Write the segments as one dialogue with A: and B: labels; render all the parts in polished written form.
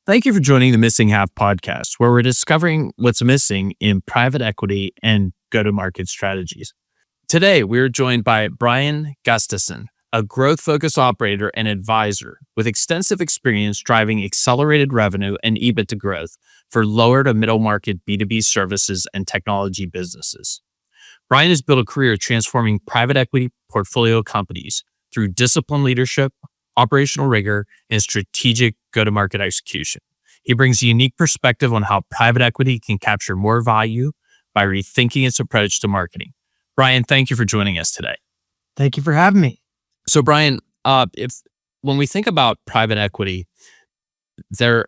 A: Thank you for joining the Missing Half podcast, where we're discovering what's missing in private equity and go-to-market strategies. Today, we're joined by Brian Gustason, a growth-focused operator and advisor with extensive experience driving accelerated revenue and EBITDA growth for lower to middle market B2B services and technology businesses. Brian has built a career transforming private equity portfolio companies through disciplined leadership, operational rigor, and strategic go-to-market execution. He brings a unique perspective on how private equity can capture more value by rethinking its approach to marketing. Brian, thank you for joining us today.
B: Thank you for having me.
A: So, Brian, when we think about private equity, they're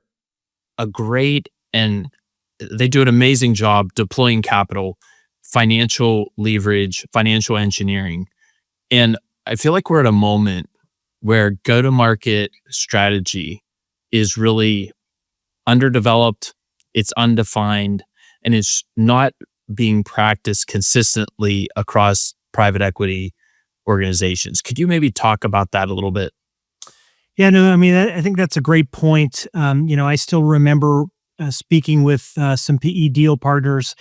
A: a great and they do an amazing job deploying capital, financial leverage, financial engineering. And I feel like we're at a moment where go-to-market strategy is really underdeveloped, it's undefined, and it's not being practiced consistently across private equity organizations. Could you maybe talk about that a little bit?
B: Yeah, no, I mean, I think that's a great point. I still remember speaking with some PE deal partners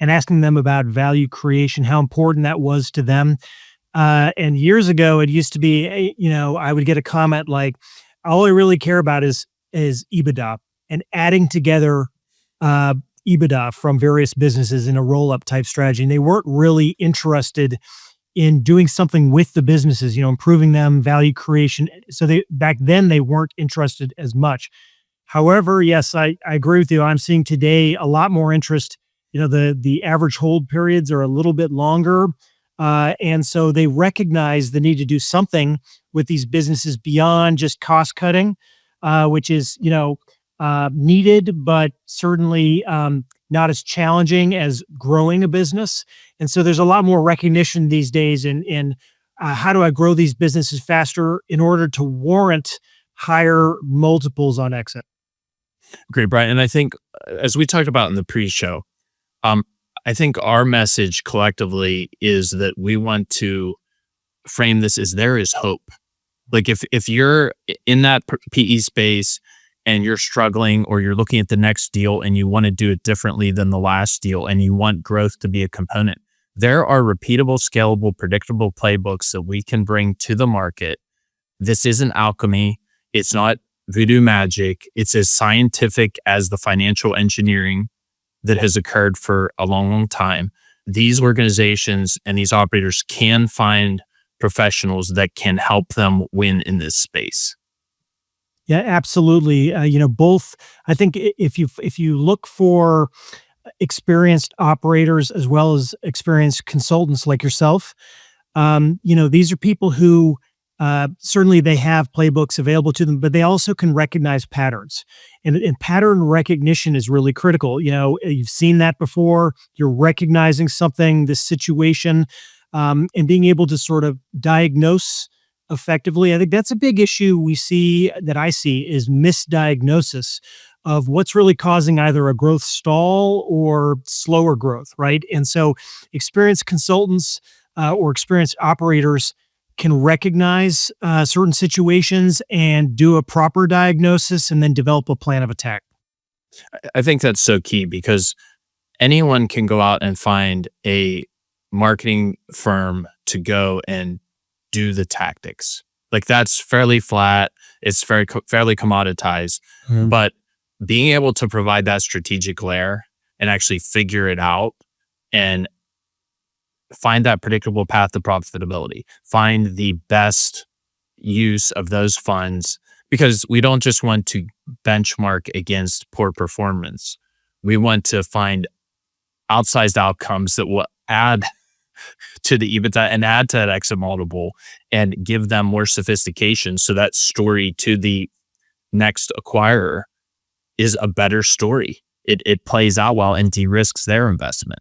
B: and asking them about value creation, how important that was to them. And years ago, it used to be, I would get a comment like, all I really care about is EBITDA and adding together EBITDA from various businesses in a roll-up type strategy. And they weren't really interested in doing something with the businesses, improving them, value creation. So back then they weren't interested as much. However, yes, I agree with you. I'm seeing today a lot more interest. The average hold periods are a little bit longer. And so they recognize the need to do something with these businesses beyond just cost cutting, which is, needed, but certainly not as challenging as growing a business. And so there's a lot more recognition these days in how do I grow these businesses faster in order to warrant higher multiples on exit.
A: Great, Brian. And I think as we talked about in the pre-show, I think our message collectively is that we want to frame this as there is hope. Like if you're in that PE space and you're struggling or you're looking at the next deal and you want to do it differently than the last deal and you want growth to be a component, there are repeatable, scalable, predictable playbooks that we can bring to the market. This isn't alchemy. It's not voodoo magic. It's as scientific as the financial engineering that has occurred for a long, long time. These organizations and these operators can find professionals that can help them win in this space.
B: Yeah, absolutely. Both. I think if you look for experienced operators as well as experienced consultants like yourself, these are people who certainly they have playbooks available to them, but they also can recognize patterns. And pattern recognition is really critical. You've seen that before. You're recognizing something, this situation, and being able to sort of diagnose effectively. I think that's a big issue I see is misdiagnosis of what's really causing either a growth stall or slower growth, right? And so experienced consultants or experienced operators can recognize certain situations and do a proper diagnosis and then develop a plan of attack.
A: I think that's so key because anyone can go out and find a marketing firm to go and do the tactics. Like that's fairly flat. It's fairly commoditized, but being able to provide that strategic layer and actually figure it out and find that predictable path to profitability, find the best use of those funds, because we don't just want to benchmark against poor performance. We want to find outsized outcomes that will add to the EBITDA and add to that exit multiple and give them more sophistication. So that story to the next acquirer is a better story. It plays out well and de-risks their investment.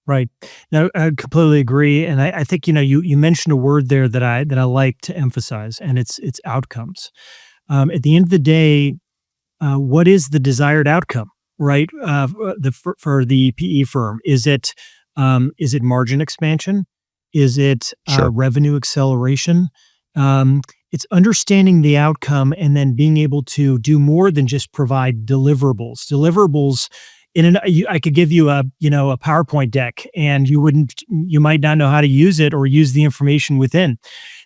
B: Right. No, I completely agree. And I think, you mentioned a word there that I like to emphasize, and it's outcomes. At the end of the day, what is the desired outcome, right? For the PE firm, is it margin expansion? Is it
A: Sure.
B: revenue acceleration? it's understanding the outcome and then being able to do more than just provide deliverables. Deliverables I could give you a PowerPoint deck and you might not know how to use it or use the information within.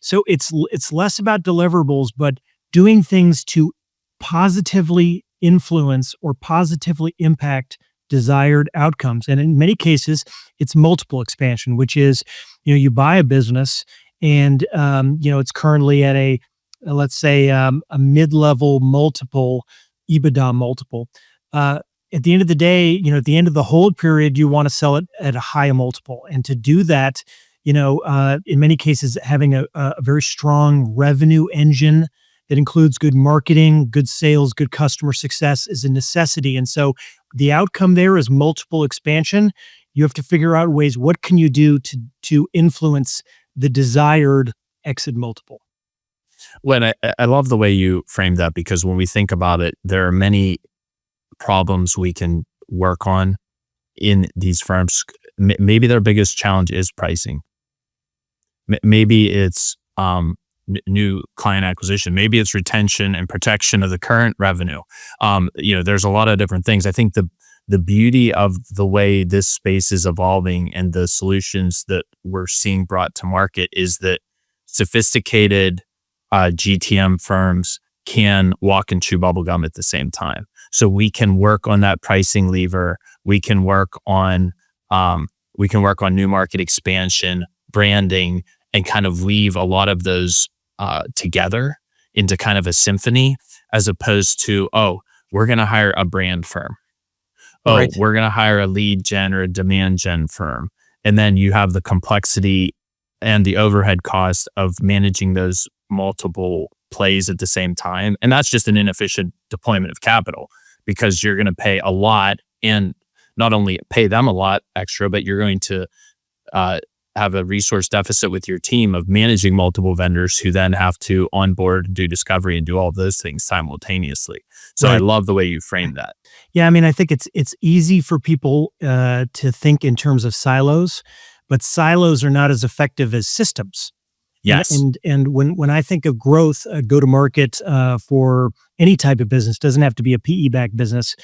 B: So it's less about deliverables, but doing things to positively influence or positively impact desired outcomes. And in many cases, it's multiple expansion, which is, you buy a business and it's currently at let's say a mid-level multiple, EBITDA multiple. At the end of the day, at the end of the hold period, you want to sell it at a high multiple. And to do that, in many cases, having a very strong revenue engine that includes good marketing, good sales, good customer success is a necessity. And so the outcome there is multiple expansion. You have to figure out ways, what can you do to influence the desired exit multiple?
A: I love the way you framed that, because when we think about it, there are many problems we can work on in these firms. Maybe their biggest challenge is pricing. Maybe it's new client acquisition. Maybe it's retention and protection of the current revenue. There's a lot of different things. I think the beauty of the way this space is evolving and the solutions that we're seeing brought to market is that sophisticated GTM firms can walk and chew bubblegum at the same time. So we can work on that pricing lever. We can work on new market expansion, branding, and kind of weave a lot of those together into kind of a symphony, as opposed to, oh, we're going to hire a brand firm. Oh,
B: Right.
A: we're going to hire a lead gen or a demand gen firm. And then you have the complexity and the overhead cost of managing those multiple plays at the same time. And that's just an inefficient deployment of capital, because you're going to pay a lot, and not only pay them a lot extra, but you're going to have a resource deficit with your team of managing multiple vendors who then have to onboard, do discovery, and do all of those things simultaneously. So I
B: Right.
A: love the way you framed that.
B: Yeah, I mean, I think it's easy for people to think in terms of silos, but silos are not as effective as systems.
A: Yes.
B: And when I think of growth, go to market for any type of business, doesn't have to be a PE backed business.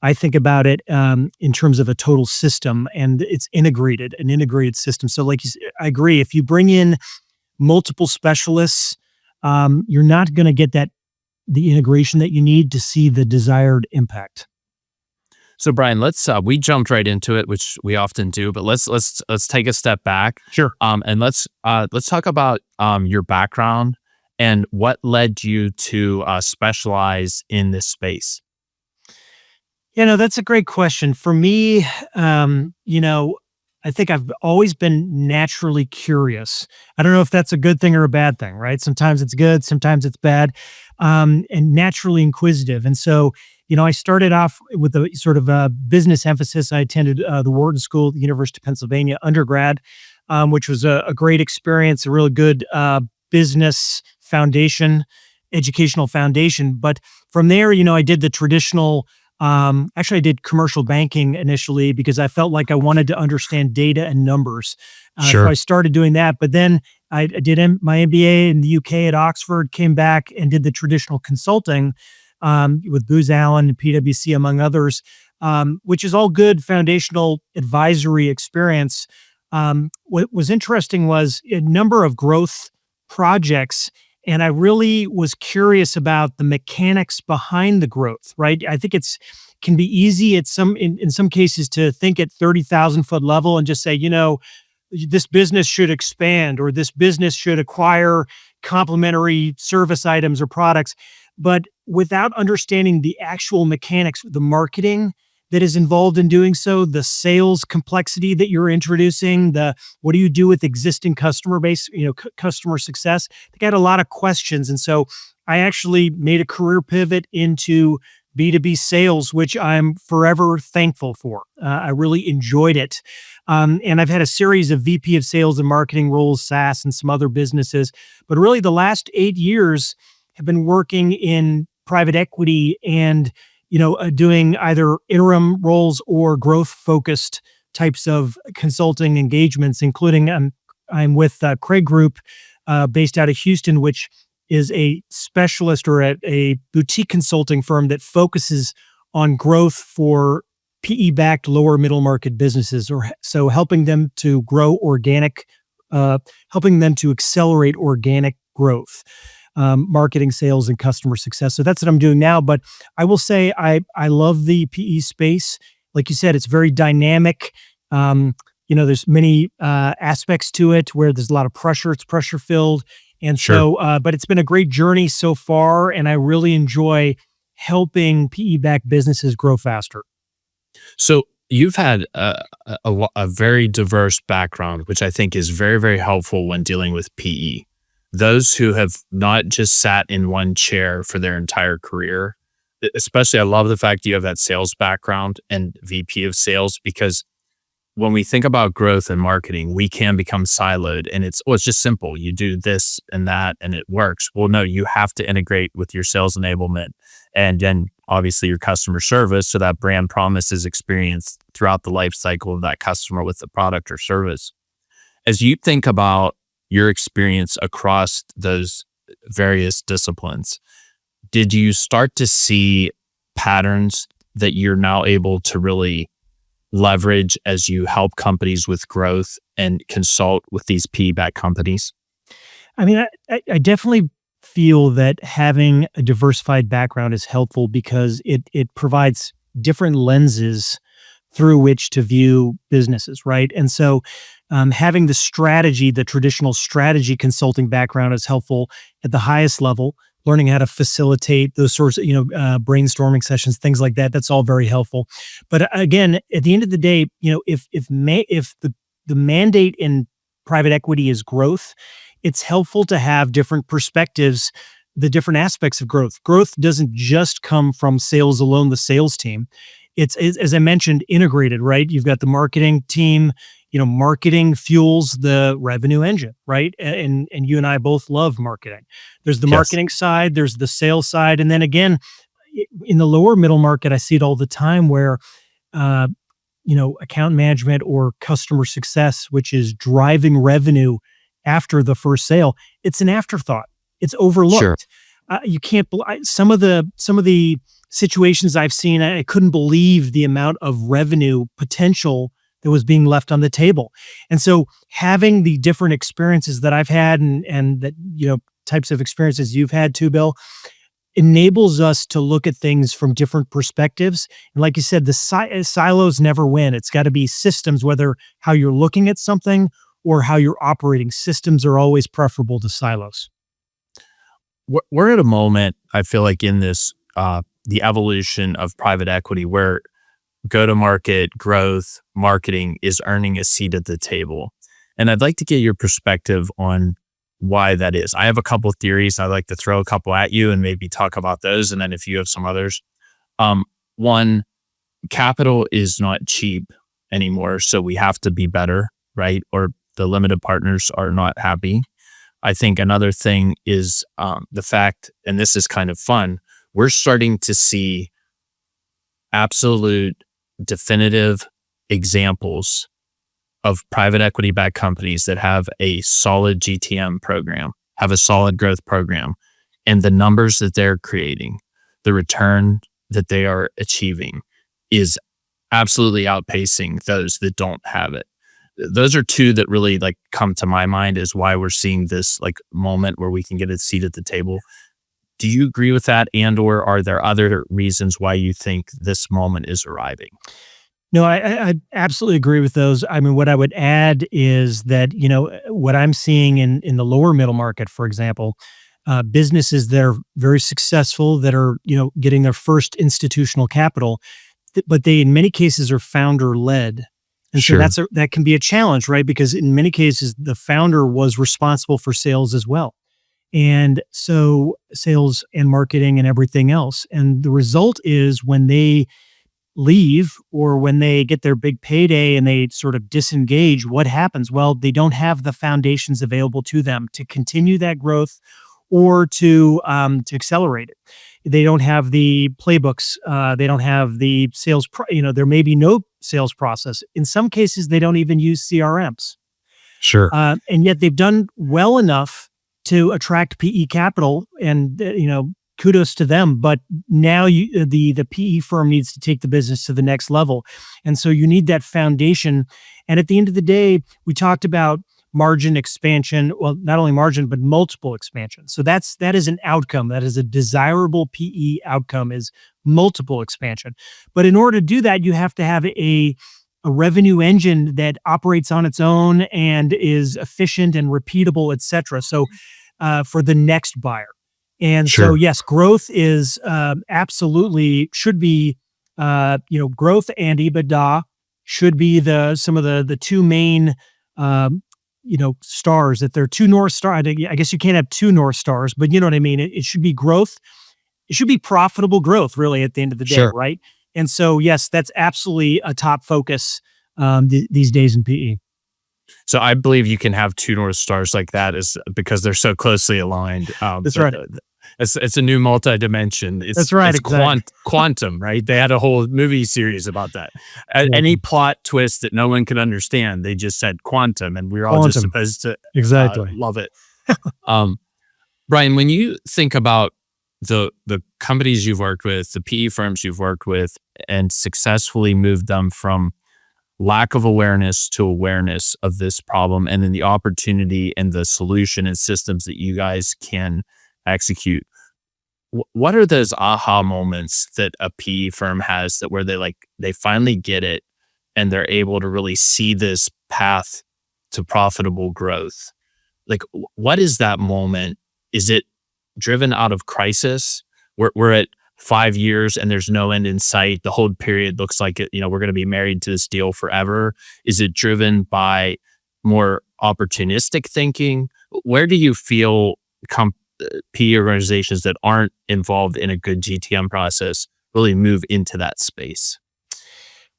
B: I think about it in terms of a total system, and it's an integrated system. So, I agree. If you bring in multiple specialists, you're not going to get the integration that you need to see the desired impact.
A: So Brian, let's we jumped right into it, which we often do, but let's take a step back.
B: Sure.
A: And let's talk about your background and what led you to specialize in this space.
B: That's a great question. For me, I think I've always been naturally curious. I don't know if that's a good thing or a bad thing, right? Sometimes it's good, sometimes it's bad, and naturally inquisitive. And so, I started off with a sort of a business emphasis. I attended the Wharton School at the University of Pennsylvania undergrad, which was a great experience, a really good business foundation, educational foundation. But from there, I did the traditional. Actually, I did commercial banking initially because I felt like I wanted to understand data and numbers. So I started doing that. But then I did my MBA in the UK at Oxford, came back and did the traditional consulting with Booz Allen and PwC, among others, which is all good foundational advisory experience. What was interesting was a number of growth projects. And I really was curious about the mechanics behind the growth, right? I think can be easy in some cases to think at 30,000 foot level and just say, this business should expand or this business should acquire complementary service items or products. But without understanding the actual mechanics, the marketing that is involved in doing so, the sales complexity that you're introducing, what do you do with existing customer base, customer success? I think I had a lot of questions. And so I actually made a career pivot into B2B sales, which I'm forever thankful for. I really enjoyed it. And I've had a series of VP of sales and marketing roles, SaaS and some other businesses. But really the last 8 years have been working in private equity and doing either interim roles or growth-focused types of consulting engagements, including I'm with Craig Group, based out of Houston, which is a specialist or at a boutique consulting firm that focuses on growth for PE-backed lower middle market businesses, or so helping them to grow organic, helping them to accelerate organic growth, marketing, sales, and customer success. So that's what I'm doing now. But I will say I love the PE space. Like you said, it's very dynamic. There's many aspects to it where there's a lot of pressure. It's pressure filled. And
A: Sure.
B: so, but it's been a great journey so far, and I really enjoy helping PE-backed businesses grow faster.
A: So you've had a very diverse background, which I think is very, very helpful when dealing with PE. Those who have not just sat in one chair for their entire career, especially I love the fact you have that sales background and VP of sales, because when we think about growth and marketing, we can become siloed and it's just simple. You do this and that and it works. Well, no, you have to integrate with your sales enablement and then obviously your customer service so that brand promise is experienced throughout the life cycle of that customer with the product or service. As you think about your experience across those various disciplines, did you start to see patterns that you're now able to really leverage as you help companies with growth and consult with these PE-backed companies?
B: I mean, I definitely feel that having a diversified background is helpful because it provides different lenses through which to view businesses, right? And so, having the traditional strategy consulting background is helpful at the highest level. Learning how to facilitate those sorts of, brainstorming sessions, things like that. That's all very helpful. But again, at the end of the day, if the mandate in private equity is growth, it's helpful to have different perspectives, the different aspects of growth. Growth doesn't just come from sales alone, the sales team. It's, as I mentioned, integrated, right? You've got the marketing team. Marketing fuels the revenue engine, right? And you and I both love marketing. There's the
A: Yes.
B: marketing side, there's the sales side, and then again, in the lower middle market, I see it all the time where, uh, account management or customer success, which is driving revenue after the first sale, it's an afterthought. It's
A: Sure.
B: overlooked. You can't. Some of the situations I've seen, I couldn't believe the amount of revenue potential that was being left on the table. And so having the different experiences that I've had and that, types of experiences you've had too, Bill, enables us to look at things from different perspectives. And like you said, the silos never win. It's got to be systems, whether how you're looking at something or how you're operating. Systems are always preferable to silos.
A: We're at a moment, I feel like, in this, the evolution of private equity where go to market, growth, marketing is earning a seat at the table. And I'd like to get your perspective on why that is. I have a couple of theories. I'd like to throw a couple at you and maybe talk about those. And then if you have some others, one, capital is not cheap anymore. So we have to be better, right? Or the limited partners are not happy. I think another thing is the fact, and this is kind of fun, we're starting to see absolute definitive examples of private equity backed companies that have a solid GTM program, have a solid growth program, and the numbers that they're creating, the return that they are achieving is absolutely outpacing those that don't have it. Those are two that really come to my mind as why we're seeing this moment where we can get a seat at the table. Do you agree with that? And or are there other reasons why you think this moment is arriving?
B: No, I absolutely agree with those. I mean, what I would add is that, what I'm seeing in the lower middle market, for example, businesses that are very successful, that are, getting their first institutional capital, but they, in many cases, are founder led. And so
A: Sure.
B: that can be a challenge, right? Because in many cases, the founder was responsible for sales as well. And so sales and marketing and everything else. And the result is when they leave or when they get their big payday and they sort of disengage, what happens? Well, they don't have the foundations available to them to continue that growth or to accelerate it. They don't have the playbooks. They don't have the sales. There may be no sales process. In some cases, they don't even use CRMs.
A: Sure.
B: And yet they've done well enough to attract PE capital, and kudos to them. But now the PE firm needs to take the business to the next level, and so you need that foundation. And at the end of the day, we talked about margin expansion. Well, not only margin, but multiple expansion. So that is an outcome. That is a desirable PE outcome, is multiple expansion. But in order to do that, you have to have a revenue engine that operates on its own and is efficient and repeatable, et cetera. So for the next buyer. And so,
A: Sure.
B: yes, growth is absolutely should be, growth and EBITDA should be some of the two main, stars. That there are two North Stars. I guess you can't have two North Stars, but you know what I mean? It should be growth. It should be profitable growth, really, at the end of the day,
A: Sure.
B: right? And so, yes, that's absolutely a top focus these days in PE.
A: So I believe you can have two North Stars like that is because they're so closely aligned.
B: That's right.
A: It's a new multi-dimension.
B: That's right,
A: It's
B: exactly.
A: quantum, right? They had a whole movie series about that. Any plot twist that no one could understand, they just said quantum, and we're all just
B: Quantum.
A: supposed to
B: Exactly.
A: love it. Um, Brian, when you think about the companies you've worked with, the PE firms you've worked with, and successfully moved them from lack of awareness to awareness of this problem, and then the opportunity and the solution and systems that you guys can execute. What are those aha moments that a PE firm has that where they finally get it and they're able to really see this path to profitable growth? Like, what is that moment? Is it driven out of crisis? We're at 5 years and there's no end in sight. The whole period looks like we're going to be married to this deal forever. Is it driven by more opportunistic thinking? Where do you feel PE organizations that aren't involved in a good GTM process really move into that space?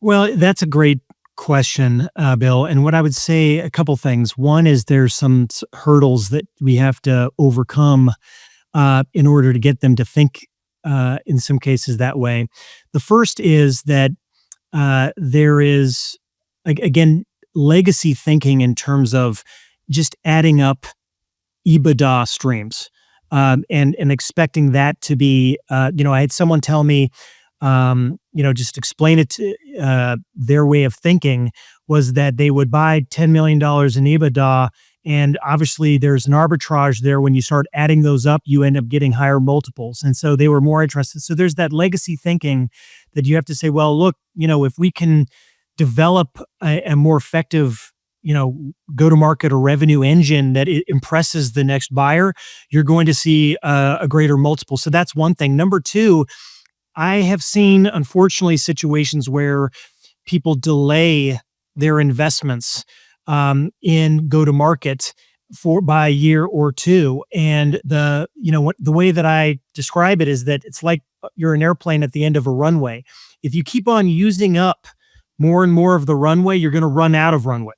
B: Well, that's a great question, Bill. And what I would say, a couple things. One is there's some hurdles that we have to overcome in order to get them to think in some cases that way. The first is that there is, again, legacy thinking in terms of just adding up EBITDA streams and expecting that to be, I had someone tell me, just explain it to their way of thinking was that they would buy $10 million in EBITDA. And obviously there's an arbitrage there. When you start adding those up, you end up getting higher multiples. And so they were more interested. So there's that legacy thinking that you have to say, well, look, if we can develop a more effective, go-to-market or revenue engine that it impresses the next buyer, you're going to see a greater multiple. So that's one thing. Number two, I have seen, unfortunately, situations where people delay their investments in go-to-market by a year or two. And the way that I describe it is that it's like you're an airplane at the end of a runway. If you keep on using up more and more of the runway, you're going to run out of runway.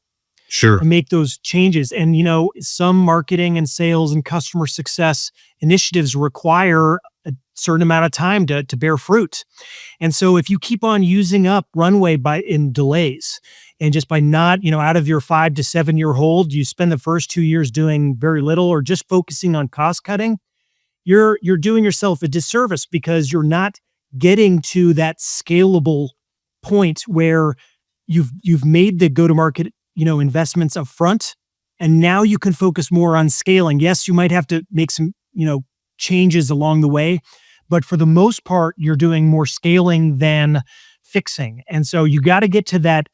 A: Sure.
B: And make those changes. And, some marketing and sales and customer success initiatives require a certain amount of time to bear fruit. And so if you keep on using up runway in delays and just by not, out of your 5 to 7 year hold, you spend the first 2 years doing very little or just focusing on cost cutting, you're doing yourself a disservice because you're not getting to that scalable point where you've made the go-to-market investments up front, and now you can focus more on scaling. Yes, you might have to make some, changes along the way, but for the most part, you're doing more scaling than fixing. And so you got to get to that,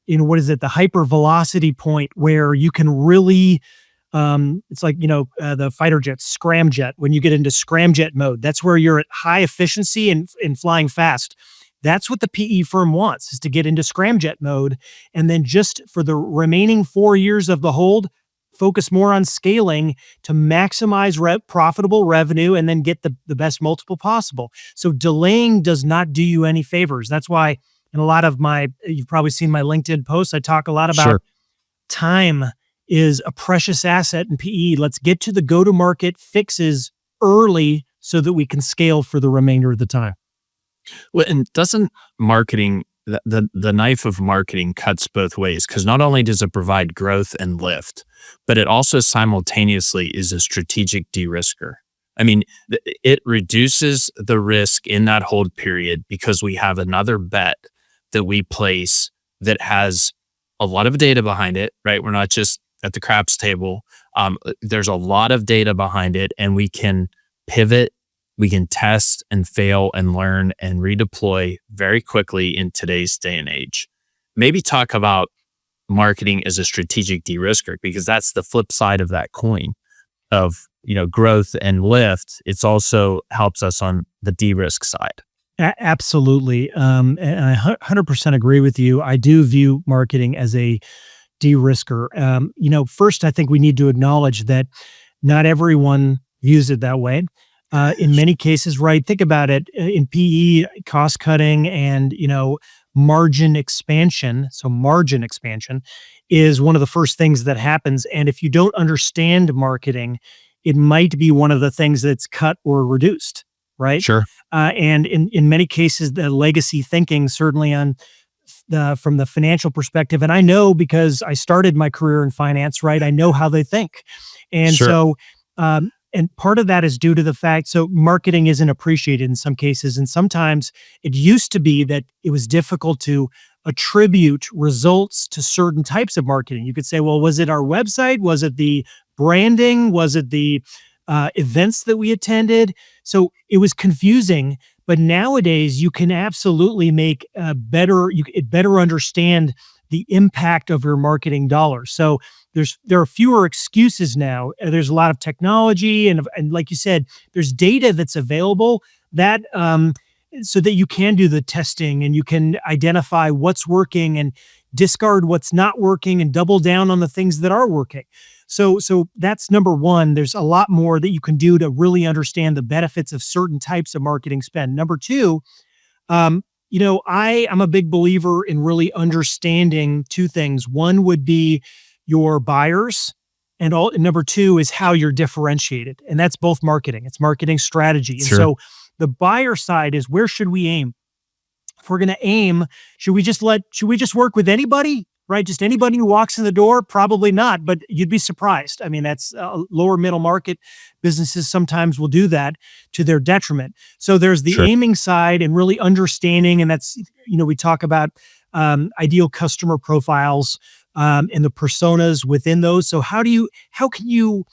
B: the hyper velocity point where you can really, it's like, the fighter jet, scramjet. When you get into scramjet mode, that's where you're at high efficiency and flying fast. That's what the PE firm wants, is to get into scramjet mode. And then just for the remaining 4 years of the hold, focus more on scaling to maximize profitable revenue and then get the best multiple possible. So delaying does not do you any favors. That's why in a lot of you've probably seen my LinkedIn posts, I talk a lot about
A: Sure.
B: time is a precious asset in PE. Let's get to the go-to-market fixes early so that we can scale for the remainder of the time.
A: Well, and doesn't marketing the knife of marketing cuts both ways because not only does it provide growth and lift, but it also simultaneously is a strategic de-risker. I mean, it reduces the risk in that hold period because we have another bet that we place that has a lot of data behind it, right? We're not just at the craps table. There's a lot of data behind it, and we can pivot, we can test and fail and learn and redeploy very quickly in today's day and age. Maybe talk about marketing as a strategic de-risker because that's the flip side of that coin of growth and lift. It's also helps us on the de-risk side.
B: Absolutely. And I 100% agree with you. I do view marketing as a de-risker. First, I think we need to acknowledge that not everyone views it that way. In many cases, right? Think about it in PE, cost cutting and, margin expansion. So margin expansion is one of the first things that happens. And if you don't understand marketing, it might be one of the things that's cut or reduced, right?
A: Sure.
B: And in many cases, the legacy thinking, certainly from the financial perspective, and I know because I started my career in finance, right? I know how they think. And
A: Sure.
B: so, and part of that is due to the fact, so marketing isn't appreciated in some cases. And sometimes it used to be that it was difficult to attribute results to certain types of marketing. You could say, well, was it our website? Was it the branding? Was it the events that we attended? So it was confusing. But nowadays, you can absolutely make better understand the impact of your marketing dollars. So there are fewer excuses now. There's a lot of technology, and like you said, there's data that's available that so that you can do the testing and you can identify what's working and discard what's not working and double down on the things that are working. So that's number one. There's a lot more that you can do to really understand the benefits of certain types of marketing spend. Number two, I am a big believer in really understanding two things. One would be your buyers, and number two is how you're differentiated. And that's both marketing. It's marketing strategy. And
A: Sure.
B: so the buyer side is, where should we aim? If we're going to aim, should we just work with anybody? Right? Just anybody who walks in the door? Probably not, but you'd be surprised. I mean, that's lower middle market businesses sometimes will do that to their detriment. So there's the
A: Sure.
B: aiming side and really understanding. And that's, we talk about ideal customer profiles and the personas within those. So how can you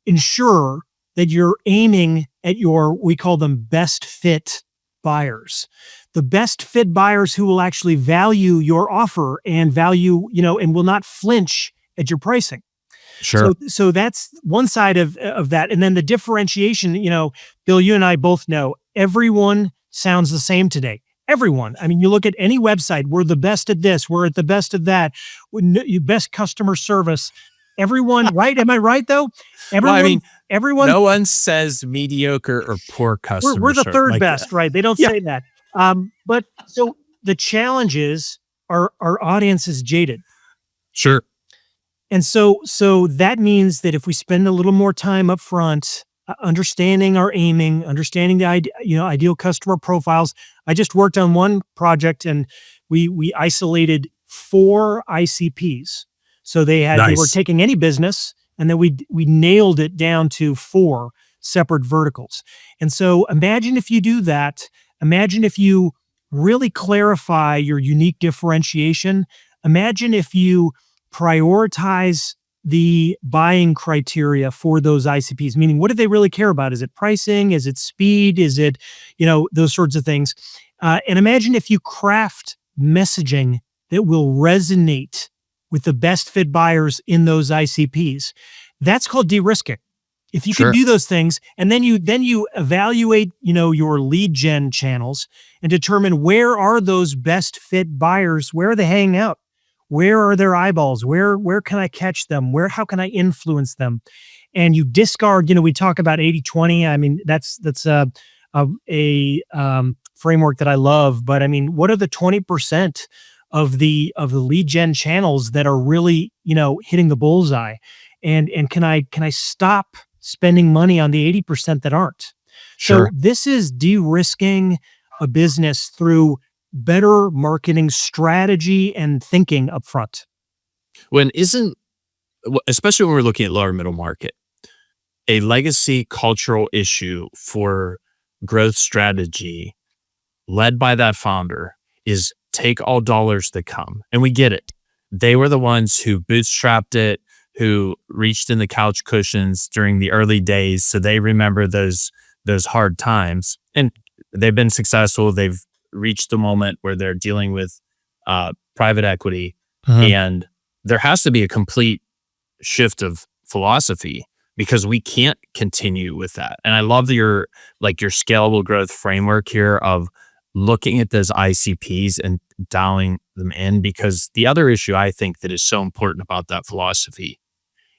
B: ensure that you're aiming at we call them best fit buyers, the best fit buyers who will actually value your offer and and will not flinch at your pricing.
A: Sure.
B: So that's one side of that. And then the differentiation, Bill, you and I both know everyone sounds the same today. Everyone. I mean, you look at any website, we're the best at this, we're at the best of that, best customer service. Everyone, right? Am I right though? Everyone.
A: No one says mediocre or poor customer
B: We're the
A: service
B: third
A: like
B: best,
A: that.
B: right? They don't
A: Yeah.
B: say that. But so the challenge is our audience is jaded.
A: Sure.
B: And so that means that if we spend a little more time up front, understanding our aiming, understanding the ideal customer profiles. I just worked on one project and we isolated 4 ICPs. So they were
A: Nice.
B: taking any business, and then we nailed it down to 4 separate verticals. And so imagine if you do that. Imagine if you really clarify your unique differentiation. Imagine if you prioritize the buying criteria for those ICPs, meaning what do they really care about? Is it pricing? Is it speed? Is it, those sorts of things? And imagine if you craft messaging that will resonate with the best fit buyers in those ICPs. That's called de-risking. If you
A: Sure.
B: can do those things, and then you evaluate, your lead gen channels and determine where are those best fit buyers, where are they hanging out? Where are their eyeballs? Where can I catch them? How can I influence them? And you discard, we talk about 80-20. I mean, that's a framework that I love, but I mean, what are the 20% of the lead gen channels that are really, hitting the bullseye? And can I stop spending money on the 80% that aren't?
A: Sure.
B: So this is de-risking a business through better marketing strategy and thinking up front?
A: When isn't, especially when we're looking at lower middle market, a legacy cultural issue for growth strategy led by that founder is take all dollars that come. And we get it. They were the ones who bootstrapped it, who reached in the couch cushions during the early days. So they remember those hard times. And they've been successful. They've reached the moment where they're dealing with private equity.
B: Mhm.
A: And there has to be a complete shift of philosophy because we can't continue with that. And I love your scalable growth framework here of looking at those ICPs and dialing them in, because the other issue I think that is so important about that philosophy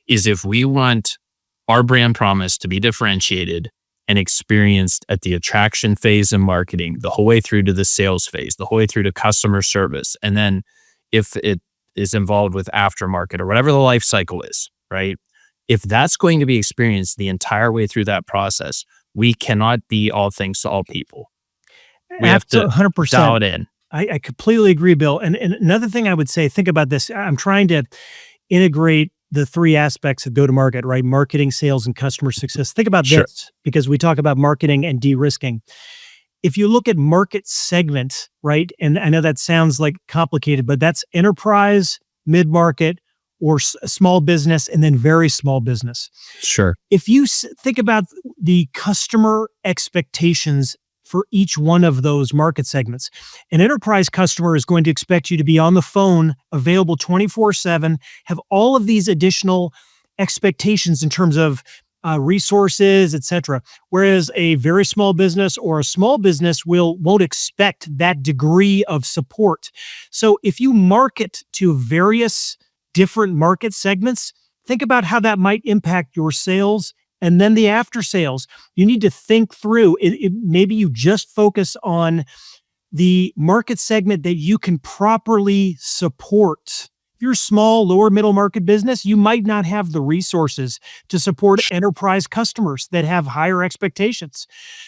A: is if we want our brand promise to be differentiated and experienced at the attraction phase in marketing, the whole way through to the sales phase, the whole way through to customer service, and then if it is involved with aftermarket or whatever the life cycle is, right? If that's going to be experienced the entire way through that process, we cannot be all things to all people. We have to
B: Absolutely, 100%.
A: dial it in.
B: I completely agree, Bill. And another thing I would say, think about this. I'm trying to integrate the three aspects of go-to-market, right? Marketing, sales, and customer success. Think about
A: Sure.
B: this, because we talk about marketing and de-risking. If you look at market segment, right? And I know that sounds like complicated, but that's enterprise, mid-market, or small business, and then very small business.
A: Sure.
B: If you think about the customer expectations for each one of those market segments, an enterprise customer is going to expect you to be on the phone, available 24/7, have all of these additional expectations in terms of resources, etc. Whereas a very small business or a small business won't expect that degree of support. So if you market to various different market segments, think about how that might impact your sales and then the after sales. You need to think through maybe you just focus on the market segment that you can properly support. If you're a small, lower middle market business, you might not have the resources to support enterprise customers that have higher expectations.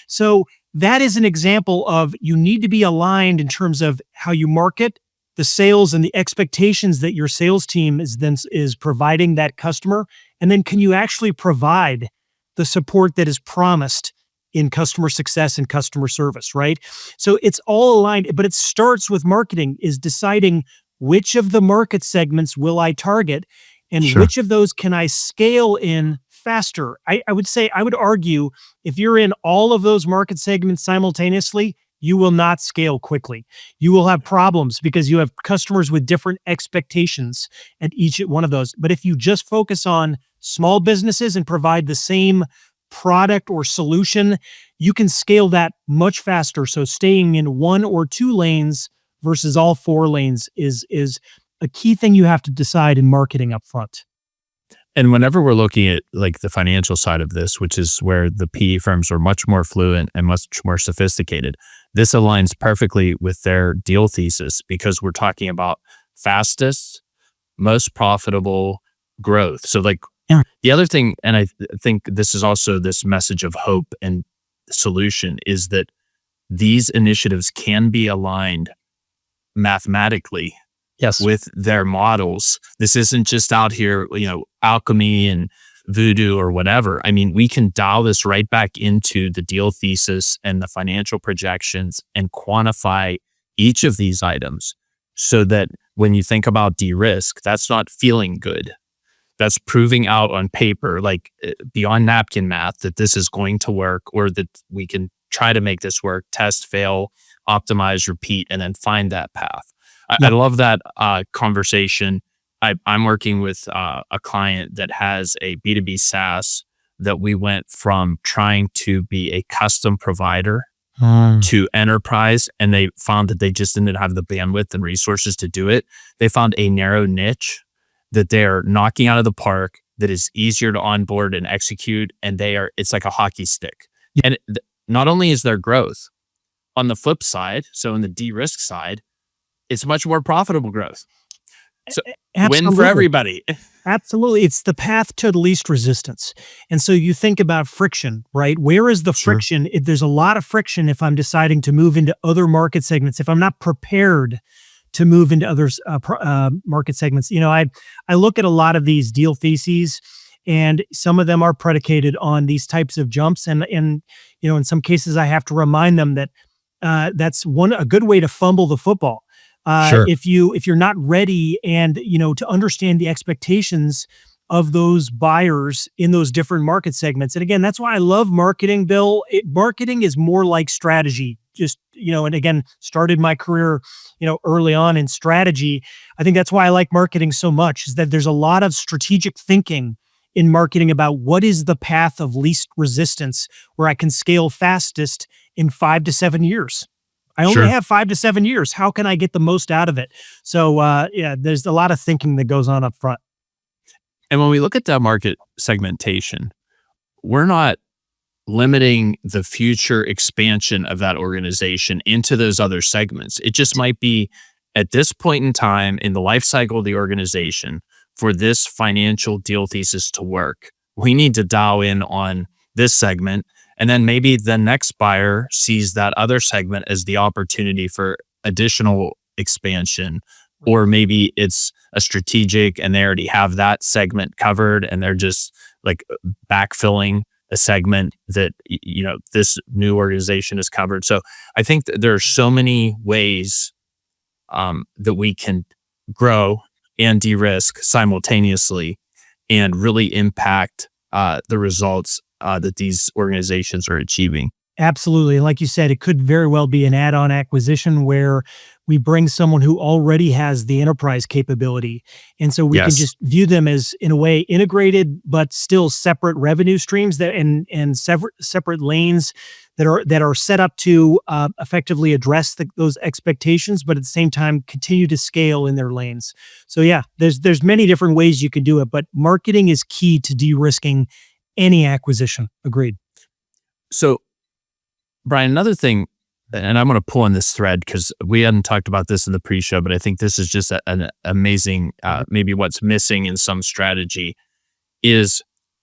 B: So that is an example of you need to be aligned in terms of how you market, the sales, and the expectations that your sales team is providing that customer. And then can you actually provide the support that is promised in customer success and customer service, right? So it's all aligned, but it starts with marketing, is deciding which of the market segments will I target and
A: Sure.
B: which of those can I scale in faster. I would argue if you're in all of those market segments simultaneously, you will not scale quickly. You will have problems because you have customers with different expectations at each one of those. But if you just focus on small businesses and provide the same product or solution, you can scale that much faster. So staying in one or two lanes versus all four lanes is a key thing you have to decide in marketing up front.
A: And whenever we're looking at like the financial side of this, which is where the PE firms are much more fluent and much more sophisticated, this aligns perfectly with their deal thesis because we're talking about fastest, most profitable growth. So like
B: Yeah.
A: the other thing, and I think this is also this message of hope and solution, is that these initiatives can be aligned mathematically
B: Yes.
A: with their models. This isn't just out here, alchemy and voodoo or whatever. I mean, we can dial this right back into the deal thesis and the financial projections and quantify each of these items so that when you think about de-risk, that's not feeling good. That's proving out on paper, like beyond napkin math, that this is going to work or that we can try to make this work, test, fail, optimize, repeat, and then find that path. I love that conversation. I'm working with a client that has a B2B SaaS that we went from trying to be a custom provider to enterprise, and they found that they just didn't have the bandwidth and resources to do it. They found a narrow niche that they're knocking out of the park that is easier to onboard and execute, and it's like a hockey stick. And not only is there growth, on the flip side, so in the de-risk side, it's much more profitable growth. So win for
B: Absolutely.
A: everybody.
B: Absolutely. It's the path to the least resistance. And so you think about friction, right? Where is the
A: Sure.
B: friction? There's a lot of friction if I'm deciding to move into other market segments, if I'm not prepared to move into other market segments. I look at a lot of these deal theses, and some of them are predicated on these types of jumps. And in some cases, I have to remind them that that's a good way to fumble the football.
A: Sure.
B: If you're not ready, and to understand the expectations of those buyers in those different market segments. And again, that's why I love marketing, Bill. Marketing is more like strategy. Just, and again, started my career, early on in strategy. I think that's why I like marketing so much, is that there's a lot of strategic thinking in marketing about what is the path of least resistance where I can scale fastest in 5 to 7 years. I only
A: Sure.
B: have 5 to 7 years. How can I get the most out of it? So, yeah, there's a lot of thinking that goes on up front.
A: And when we look at that market segmentation, we're not limiting the future expansion of that organization into those other segments. It just might be at this point in time in the life cycle of the organization, for this financial deal thesis to work, we need to dial in on this segment. And then maybe the next buyer sees that other segment as the opportunity for additional expansion. Or maybe it's a strategic and they already have that segment covered and they're just like backfilling a segment that this new organization is covered. So I think that there are so many ways that we can grow and de-risk simultaneously and really impact the results that these organizations are achieving.
B: Absolutely. And like you said, it could very well be an add-on acquisition where we bring someone who already has the enterprise capability. And so we can
A: Yes,
B: just view them as, in a way, integrated, but still separate revenue streams and separate lanes that are set up to effectively address those expectations, but at the same time continue to scale in their lanes. So yeah, there's many different ways you could do it, but marketing is key to de-risking any acquisition. Agreed.
A: so Brian, another thing, and I'm going to pull on this thread because we hadn't talked about this in the pre-show, but I think this is just an amazing, maybe what's missing in some strategy is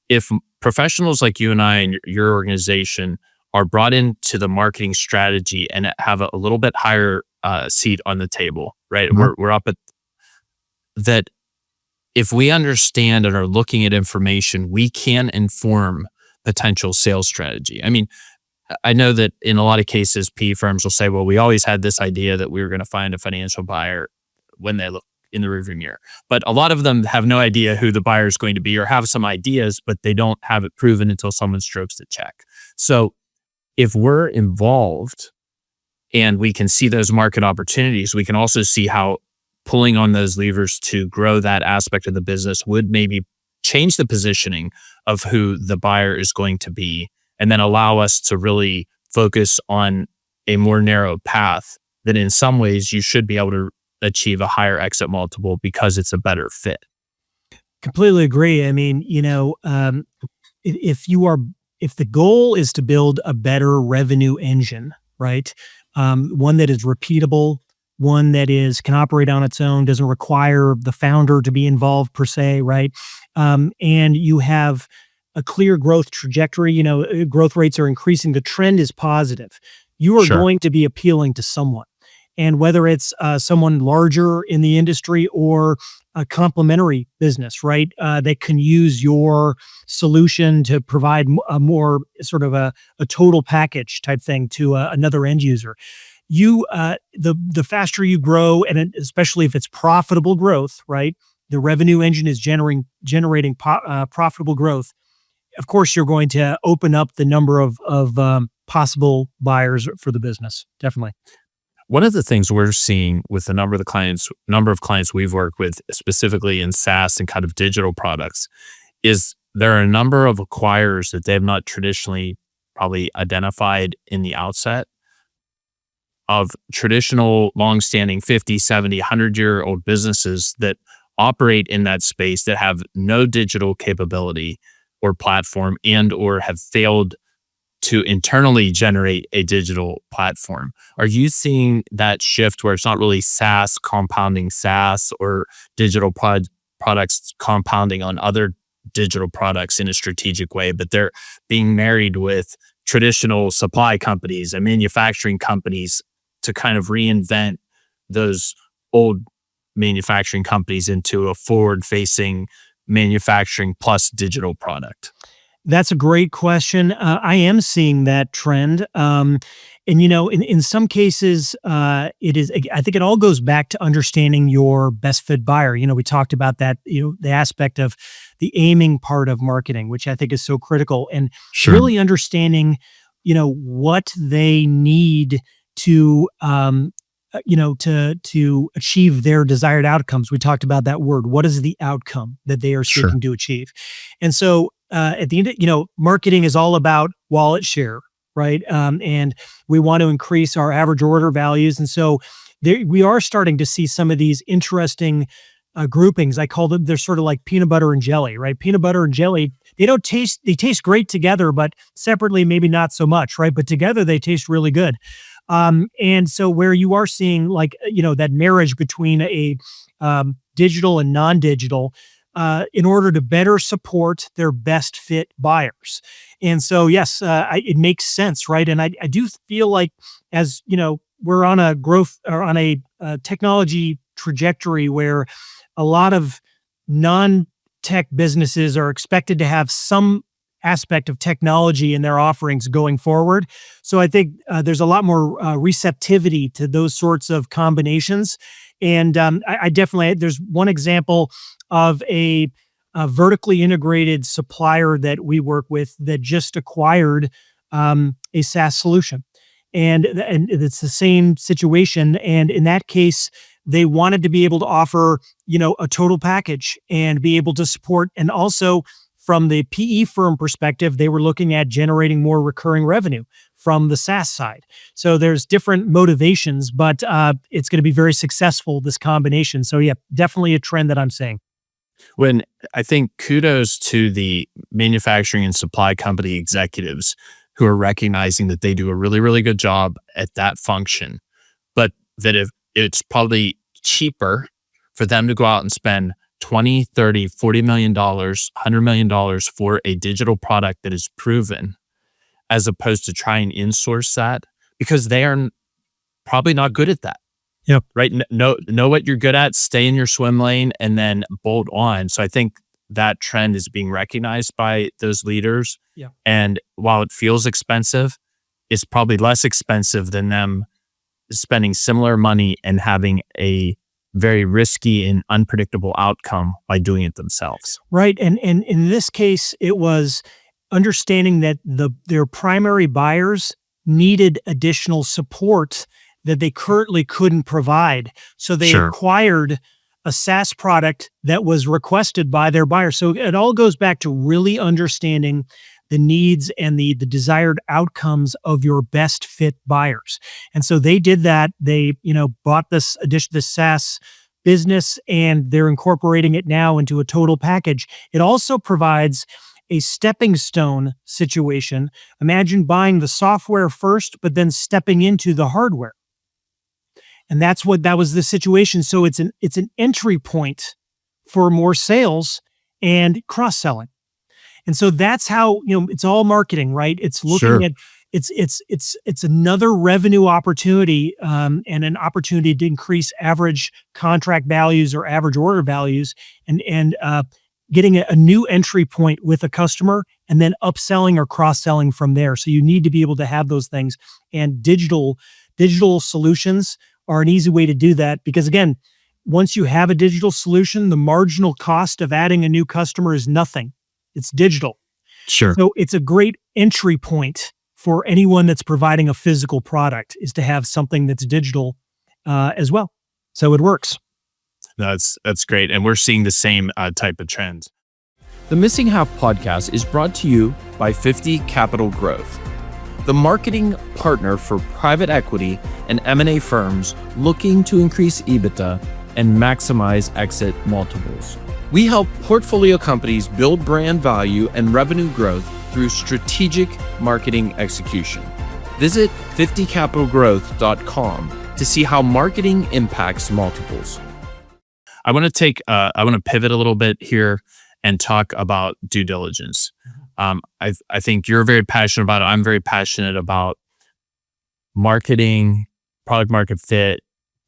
A: if professionals like you and I and your organization are brought into the marketing strategy and have a little bit higher seat on the table, right?
B: Mhm.
A: We're up at that. If we understand and are looking at information, we can inform potential sales strategy. I mean, I know that in a lot of cases, PE firms will say, well, we always had this idea that we were going to find a financial buyer when they look in the rearview mirror. But a lot of them have no idea who the buyer is going to be or have some ideas, but they don't have it proven until someone strokes the check. So if we're involved and we can see those market opportunities, we can also see how pulling on those levers to grow that aspect of the business would maybe change the positioning of who the buyer is going to be, and then allow us to really focus on a more narrow path that in some ways you should be able to achieve a higher exit multiple because it's a better fit.
B: Completely agree. I mean, if the goal is to build a better revenue engine, right? One that is repeatable, one that can operate on its own, doesn't require the founder to be involved per se, right? And you have a clear growth trajectory. Growth rates are increasing. The trend is positive. You are
A: Sure.
B: going to be appealing to someone. And whether it's someone larger in the industry or a complementary business, right? That can use your solution to provide a more sort of a total package type thing to another end user. The faster you grow, and especially if it's profitable growth, right? The revenue engine is generating profitable growth. Of course, you're going to open up the number of possible buyers for the business. Definitely.
A: One of the things we're seeing with the number of clients we've worked with, specifically in SaaS and kind of digital products, is there are a number of acquirers that they have not traditionally probably identified in the outset of traditional, longstanding 50, 70, 100-year-old businesses that operate in that space that have no digital capability or platform and or have failed to internally generate a digital platform. Are you seeing that shift where it's not really SaaS compounding SaaS or digital products compounding on other digital products in a strategic way, but they're being married with traditional supply companies and manufacturing companies to kind of reinvent those old manufacturing companies into a forward-facing manufacturing plus digital product?
B: That's a great question. I am seeing that trend. And in some cases, it is, I think it all goes back to understanding your best fit buyer. We talked about that, the aspect of the aiming part of marketing, which I think is so critical, and
A: Sure.
B: really understanding, what they need to, to achieve their desired outcomes. We talked about that word. What is the outcome that they are
A: Sure.
B: seeking to achieve? And so, at the end, marketing is all about wallet share, right? And we want to increase our average order values. And so we are starting to see some of these interesting groupings. I call them, they're sort of like peanut butter and jelly, right? Peanut butter and jelly, they taste great together, but separately, maybe not so much, right? But together they taste really good. And so where you are seeing that marriage between a digital and non-digital, in order to better support their best fit buyers. And so, yes, it makes sense, right? And I do feel like, as we're on a growth or on a technology trajectory where a lot of non-tech businesses are expected to have some aspect of technology in their offerings going forward. So I think there's a lot more receptivity to those sorts of combinations. And I definitely, there's one example of a vertically integrated supplier that we work with that just acquired a SaaS solution. And it's the same situation. And in that case, they wanted to be able to offer, a total package and be able to support. And also from the PE firm perspective, they were looking at generating more recurring revenue from the SaaS side. So there's different motivations, but it's going to be very successful, this combination. So yeah, definitely a trend that I'm seeing.
A: When I think kudos to the manufacturing and supply company executives who are recognizing that they do a really, really good job at that function, but that if it's probably cheaper for them to go out and spend 20, 30, $40 million, $100 million for a digital product that is proven, as opposed to try and insource that, because they are probably not good at that.
B: Yep.
A: Right. Know what you're good at, stay in your swim lane, and then bolt on. So I think that trend is being recognized by those leaders.
B: Yeah.
A: And while it feels expensive, it's probably less expensive than them spending similar money and having a very risky and unpredictable outcome by doing it themselves.
B: Right. And in this case, it was understanding that their primary buyers needed additional support that they currently couldn't provide. So they
A: Sure.
B: acquired a SaaS product that was requested by their buyer. So it all goes back to really understanding the needs and the desired outcomes of your best fit buyers. And so they did that. They, bought this SaaS business, and they're incorporating it now into a total package. It also provides a stepping stone situation. Imagine buying the software first, but then stepping into the hardware. And that was the situation. So it's an entry point for more sales and cross-selling. And so that's how, it's all marketing, right? It's looking
A: Sure.
B: at it's another revenue opportunity, and an opportunity to increase average contract values or average order values, and getting a new entry point with a customer, and then upselling or cross-selling from there. So you need to be able to have those things, and digital solutions are an easy way to do that, because again, once you have a digital solution, the marginal cost of adding a new customer is nothing. It's digital.
A: Sure.
B: So it's a great entry point for anyone that's providing a physical product, is to have something that's digital as well. So it works.
A: That's great. And we're seeing the same type of trends.
C: The Missing Half podcast is brought to you by 50 Capital Growth, the marketing partner for private equity and M&A firms looking to increase EBITDA and maximize exit multiples. We help portfolio companies build brand value and revenue growth through strategic marketing execution. Visit 50capitalgrowth.com to see how marketing impacts multiples.
A: I want to pivot a little bit here and talk about due diligence. I think you're very passionate about it. I'm very passionate about marketing, product market fit,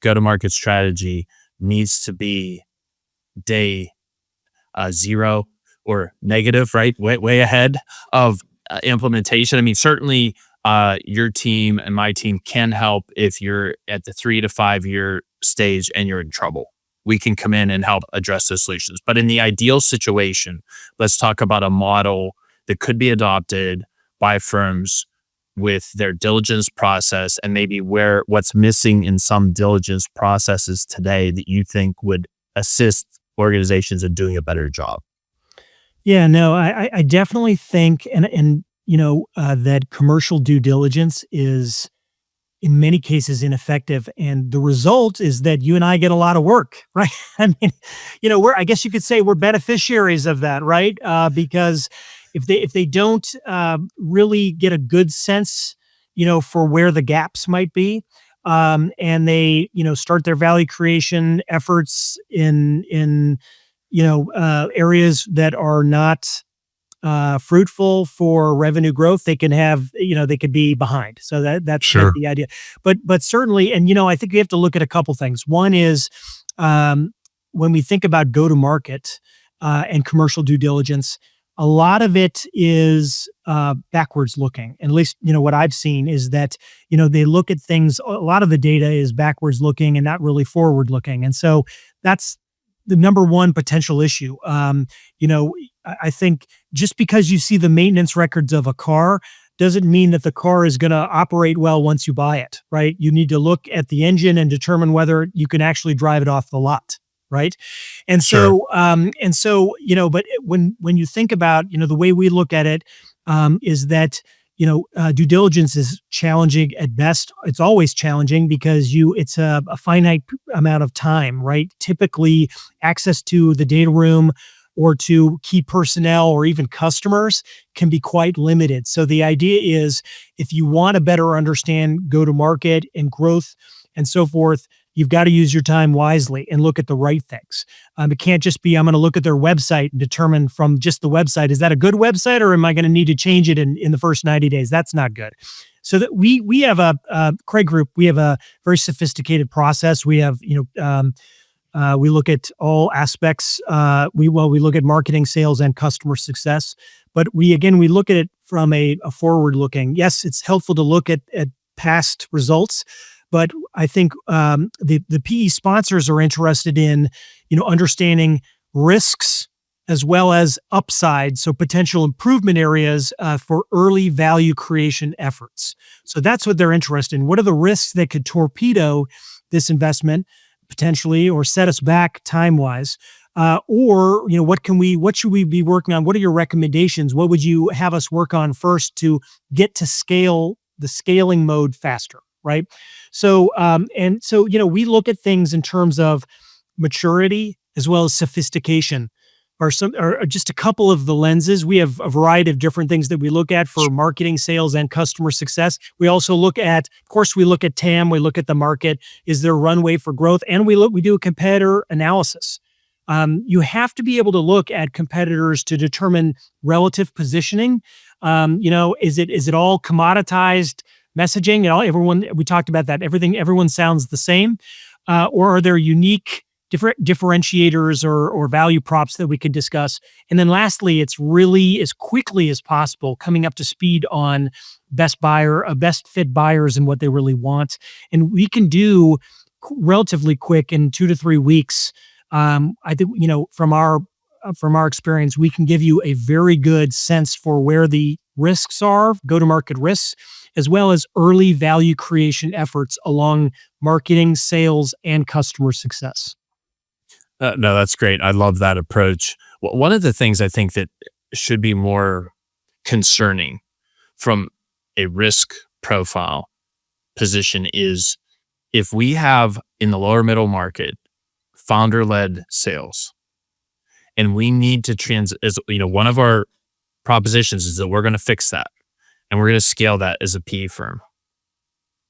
A: go to market strategy needs to be day zero or negative, right? Way ahead of implementation. I mean, certainly your team and my team can help if you're at the 3 to 5 year stage and you're in trouble. We can come in and help address those solutions. But in the ideal situation, let's talk about a model that could be adopted by firms with their diligence process and maybe what's missing in some diligence processes today that you think would assist organizations in doing a better job.
B: Yeah, no, I definitely think, that commercial due diligence is in many cases ineffective, and the result is that you and I get a lot of work, right? I mean, I guess you could say we're beneficiaries of that, right? Because if they don't really get a good sense, for where the gaps might be, and they start their value creation efforts in areas that are not fruitful for revenue growth, they can they could be behind. So that's
A: Sure.
B: the idea. But certainly, and I think we have to look at a couple things. One is when we think about go to market and commercial due diligence, a lot of it is backwards looking. And at least what I've seen is that they look at things. A lot of the data is backwards looking and not really forward looking. And so that's the number one potential issue. I think just because you see the maintenance records of a car doesn't mean that the car is going to operate well once you buy it, right? You need to look at the engine and determine whether you can actually drive it off the lot, right? And
A: Sure.
B: so, but when you think about, the way we look at it, is that due diligence is challenging at best. It's always challenging because it's a finite amount of time, right? Typically, access to the data room or to key personnel or even customers can be quite limited. So the idea is, if you want to better understand go to market and growth and so forth, you've got to use your time wisely and look at the right things. It can't just be, I'm going to look at their website and determine from just the website, is that a good website or am I going to need to change it in the first 90 days? That's not good. So that we have Craig Group, we have a very sophisticated process. We have, we look at all aspects. We look at marketing, sales, and customer success. But we look at it from a forward looking. Yes, it's helpful to look at past results, but I think the PE sponsors are interested in understanding risks as well as upside, so potential improvement areas for early value creation efforts. So that's what they're interested in. What are the risks that could torpedo this investment potentially, or set us back time-wise? Or what should we be working on? What are your recommendations? What would you have us work on first to get to the scaling mode faster, right? So, we look at things in terms of maturity as well as sophistication, or just a couple of the lenses. We have a variety of different things that we look at for marketing, sales, and customer success. We also look at, of course, we look at TAM, we look at the market. Is there runway for growth? And we do a competitor analysis. You have to be able to look at competitors to determine relative positioning. Is it all commoditized messaging? We talked about that. Everyone sounds the same, or are there unique different differentiators or value props that we could discuss? And then lastly, it's really, as quickly as possible, coming up to speed on best fit buyers and what they really want. And we can do relatively quick, in 2 to 3 weeks. I think, from our experience, we can give you a very good sense for where the risks are, go-to-market risks, as well as early value creation efforts along marketing, sales, and customer success.
A: No, that's great. I love that approach. One of the things I think that should be more concerning from a risk profile position is if we have in the lower middle market founder-led sales, and we need to one of our propositions is that we're going to fix that and we're going to scale that as a PE firm.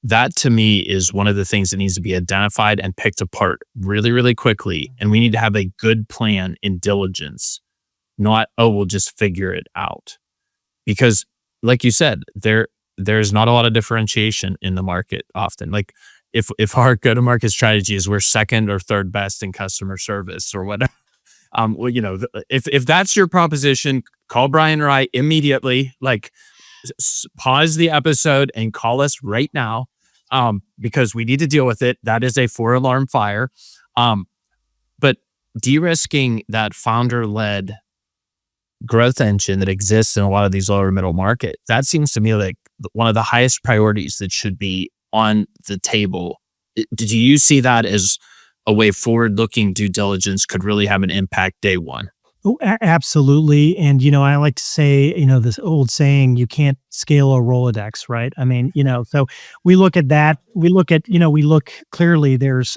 A: that to me is one of the things that needs to be identified and picked apart really, really quickly. And we need to have a good plan in diligence, not, oh, we'll just figure it out. Because like you said, there's not a lot of differentiation in the market often. Like if our go-to-market strategy is we're second or third best in customer service or whatever, well, if that's your proposition, call Brian or I immediately. Like, pause the episode and call us right now, because we need to deal with it. That is a 4-alarm fire. But de-risking that founder-led growth engine that exists in a lot of these lower middle market, that seems to me like one of the highest priorities that should be on the table. Do you see that as a way forward-looking due diligence could really have an impact day one?
B: Oh, absolutely. And, I like to say, this old saying, you can't scale a Rolodex, right? I mean, so we look at that. We look clearly, there's,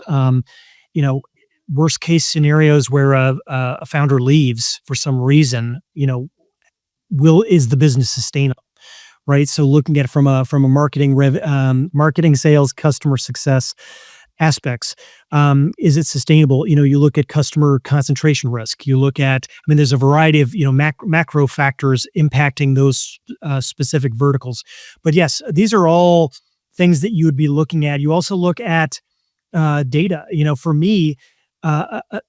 B: worst case scenarios where a founder leaves for some reason, is the business sustainable? Right. So looking at it from a marketing, sales, customer success aspects, is it sustainable? You look at customer concentration risk. You look at, there's a variety of, macro factors impacting those specific verticals. But yes, these are all things that you would be looking at. You also look at data. For me,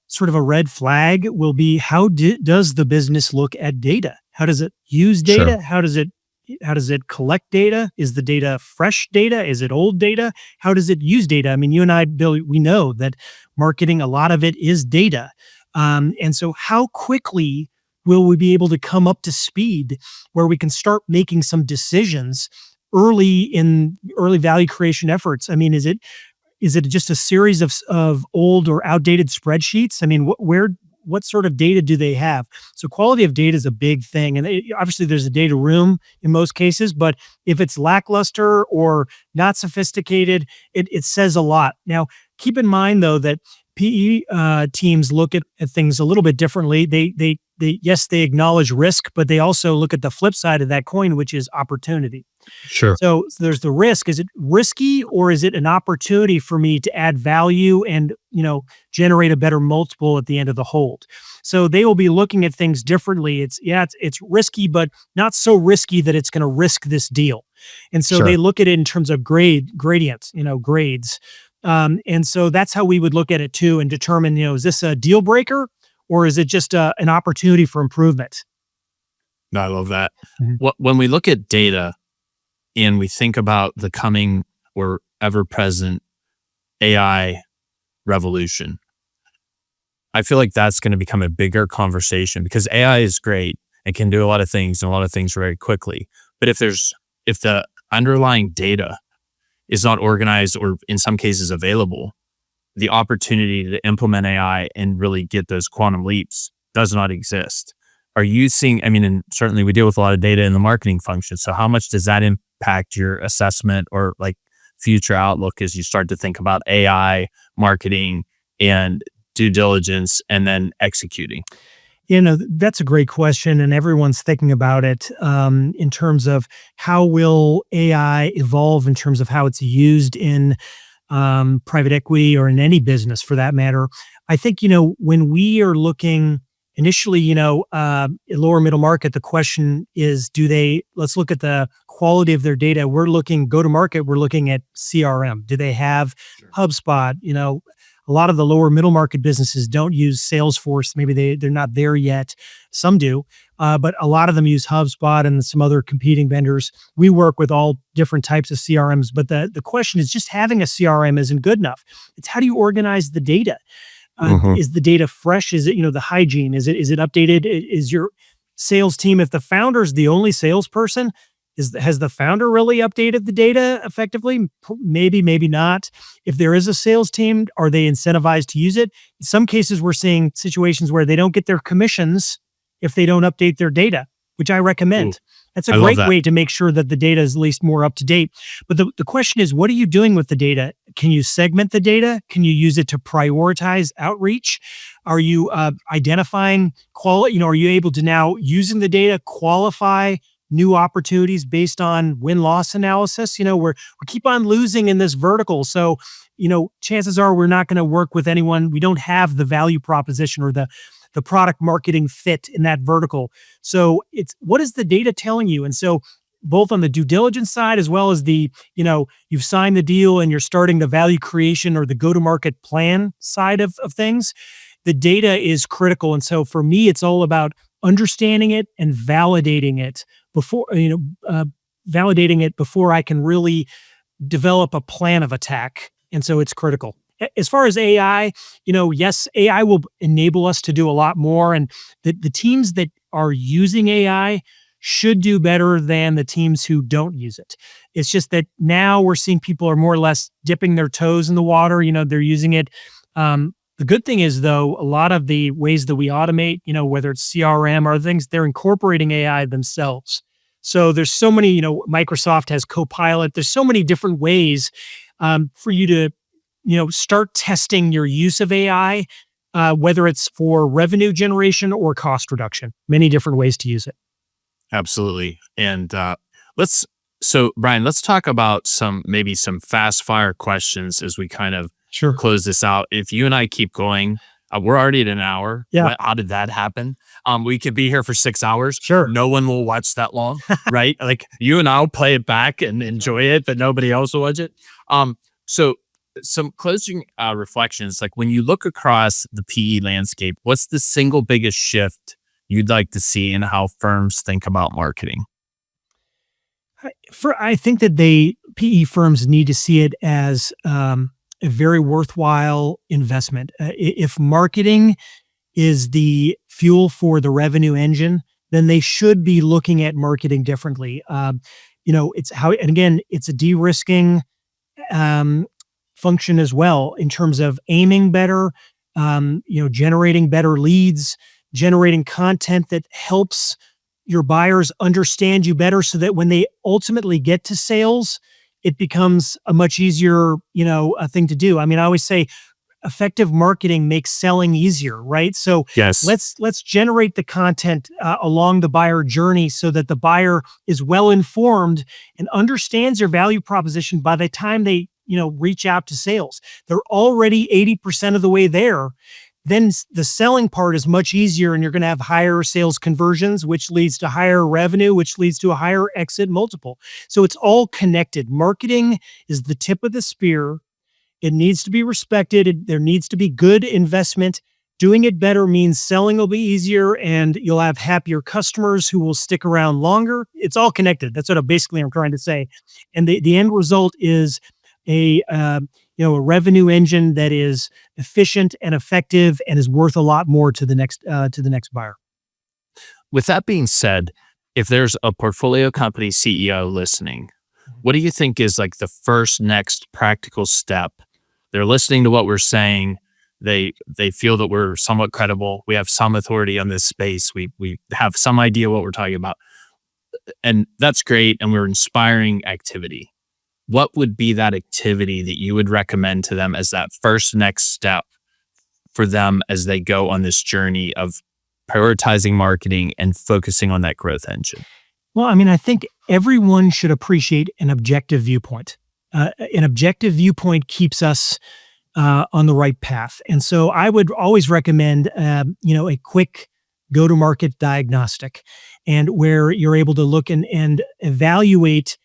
B: sort of a red flag will be how does the business look at data? How does it use data?
A: Sure.
B: How does it collect data? Is the data fresh data? Is it old data? How does it use data? You and I, Bill, we know that marketing, a lot of it is data. And so how quickly will we be able to come up to speed where we can start making some decisions early value creation efforts? Is it just a series of old or outdated spreadsheets? What sort of data do they have? So quality of data is a big thing. And obviously there's a data room in most cases, but if it's lackluster or not sophisticated, it says a lot. Now, keep in mind though, that PE teams look at things a little bit differently. They acknowledge risk, but they also look at the flip side of that coin, which is opportunity.
A: Sure.
B: So there's the risk. Is it risky or is it an opportunity for me to add value and, generate a better multiple at the end of the hold? So they will be looking at things differently. It's risky, but not so risky that it's going to risk this deal. And so they look at it in terms of gradients, grades. And so that's how we would look at it too and determine, is this a deal breaker or is it just an opportunity for improvement?
A: No, I love that.
B: Mhm.
A: When we look at data and we think about the coming or ever-present AI revolution, I feel like that's going to become a bigger conversation because AI is great and can do a lot of things and a lot of things very quickly. But if the underlying data is not organized or in some cases available, the opportunity to implement AI and really get those quantum leaps does not exist. Are you seeing, and certainly we deal with a lot of data in the marketing function. So how much does that impact your assessment or like future outlook as you start to think about AI, marketing, and due diligence and then executing?
B: That's a great question, and everyone's thinking about it in terms of how will AI evolve in terms of how it's used in private equity or in any business for that matter. I think, when we are looking initially, lower middle market, the question is, let's look at the quality of their data. Go to market, we're looking at CRM. Do they have HubSpot? A lot of the lower middle market businesses don't use Salesforce. Maybe they're not there yet. Some do, but a lot of them use HubSpot and some other competing vendors. We work with all different types of CRMs, but the question is just having a CRM isn't good enough. It's how do you organize the data? Is the data fresh? Is it, the hygiene? Is it updated? Is your sales team, if the founder's the only salesperson, has the founder really updated the data effectively? Maybe, maybe not. If there is a sales team, are they incentivized to use it? In some cases, we're seeing situations where they don't get their commissions if they don't update their data, which I recommend.
A: Ooh,
B: That's a
A: I love
B: great
A: that.
B: way to make sure that the data is at least more up to date. But the question is, what are you doing with the data? Can you segment the data? Can you use it to prioritize outreach? Are you identifying quality? Are you able to now, using the data, qualify new opportunities based on win-loss analysis. We keep on losing in this vertical. So, chances are we're not going to work with anyone. We don't have the value proposition or the product marketing fit in that vertical. So it's, what is the data telling you? And so both on the due diligence side, as well as you've signed the deal and you're starting the value creation or the go-to-market plan side of things, the data is critical. And so for me, it's all about understanding it and validating it before I can really develop a plan of attack. And so it's critical. As far as AI, yes, AI will enable us to do a lot more. And the teams that are using AI should do better than the teams who don't use it. It's just that now we're seeing people are more or less dipping their toes in the water. They're using it. The good thing is, though, a lot of the ways that we automate, whether it's CRM or other things, they're incorporating AI themselves. So there's so many, Microsoft has Copilot. There's so many different ways for you to, start testing your use of AI, whether it's for revenue generation or cost reduction. Many different ways to use it.
A: Absolutely. And Brian, let's talk about maybe some fast fire questions as we kind of close this out. If you and I keep going, we're already at an hour.
B: Yeah.
A: How did that happen? We could be here for 6 hours.
B: Sure.
A: No one will watch that long, right? Like you and I'll play it back and enjoy it, but nobody else will watch it. So some closing reflections, like when you look across the PE landscape, what's the single biggest shift you'd like to see in how firms think about marketing?
B: I think that PE firms need to see it as a very worthwhile investment. If marketing is the fuel for the revenue engine, then they should be looking at marketing differently. It's a de-risking function as well in terms of aiming better, generating better leads, generating content that helps your buyers understand you better so that when they ultimately get to sales, it becomes a much easier, a thing to do. I mean, I always say effective marketing makes selling easier, right? So
A: yes,
B: let's generate the content along the buyer journey so that the buyer is well informed and understands your value proposition by the time they, reach out to sales. They're already 80% of the way there. Then the selling part is much easier and you're going to have higher sales conversions, which leads to higher revenue, which leads to a higher exit multiple. So it's all connected. Marketing is the tip of the spear. It needs to be respected. There needs to be good investment. Doing it better means selling will be easier and you'll have happier customers who will stick around longer. It's all connected. That's what I'm trying to say. And the end result is a revenue engine that is efficient and effective and is worth a lot more to the next buyer.
A: With that being said, if there's a portfolio company CEO listening, what do you think is like the first next practical step? They're listening to what we're saying. They feel that we're somewhat credible. We have some authority on this space. We have some idea what we're talking about. And that's great. And we're inspiring activity. What would be that activity that you would recommend to them as that first next step for them as they go on this journey of prioritizing marketing and focusing on that growth engine?
B: Well, I mean, I think everyone should appreciate an objective viewpoint. An objective viewpoint keeps us on the right path. And so I would always recommend, a quick go-to-market diagnostic and where you're able to look and evaluate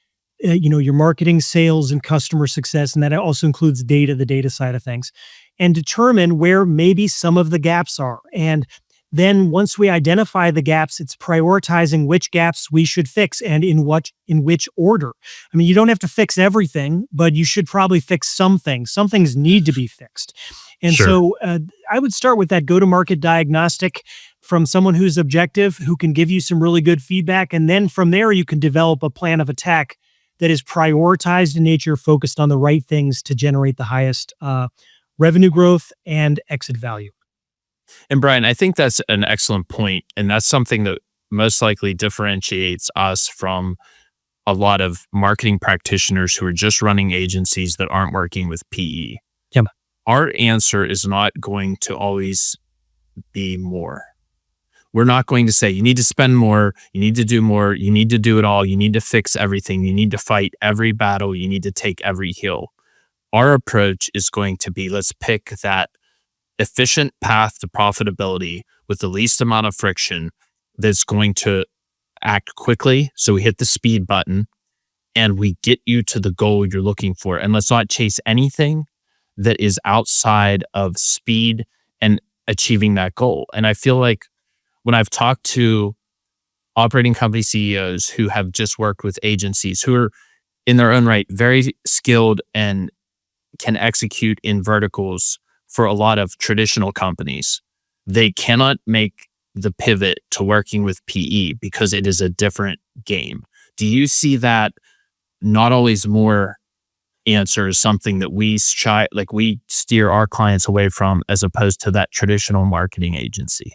B: your marketing, sales, and customer success. And that also includes the data side of things, and determine where maybe some of the gaps are. And then once we identify the gaps, it's prioritizing which gaps we should fix and in which order. I mean, you don't have to fix everything, but you should probably fix some things. Some things need to be fixed. And so I would start with that go-to-market diagnostic from someone who's objective, who can give you some really good feedback. And then from there, you can develop a plan of attack that is prioritized in nature, focused on the right things to generate the highest revenue growth and exit value.
A: And Brian, I think that's an excellent point. And that's something that most likely differentiates us from a lot of marketing practitioners who are just running agencies that aren't working with PE.
B: Yeah.
A: Our answer is not going to always be more. We're not going to say you need to spend more, you need to do more, you need to do it all, you need to fix everything, you need to fight every battle, you need to take every hill. Our approach is going to be, let's pick that efficient path to profitability with the least amount of friction that's going to act quickly. So we hit the speed button and we get you to the goal you're looking for. And let's not chase anything that is outside of speed and achieving that goal. And I feel like when I've talked to operating company CEOs who have just worked with agencies who are in their own right very skilled and can execute in verticals for a lot of traditional companies, they cannot make the pivot to working with PE because it is a different game. Do you see that not always more answer is something that we steer our clients away from as opposed to that traditional marketing agency?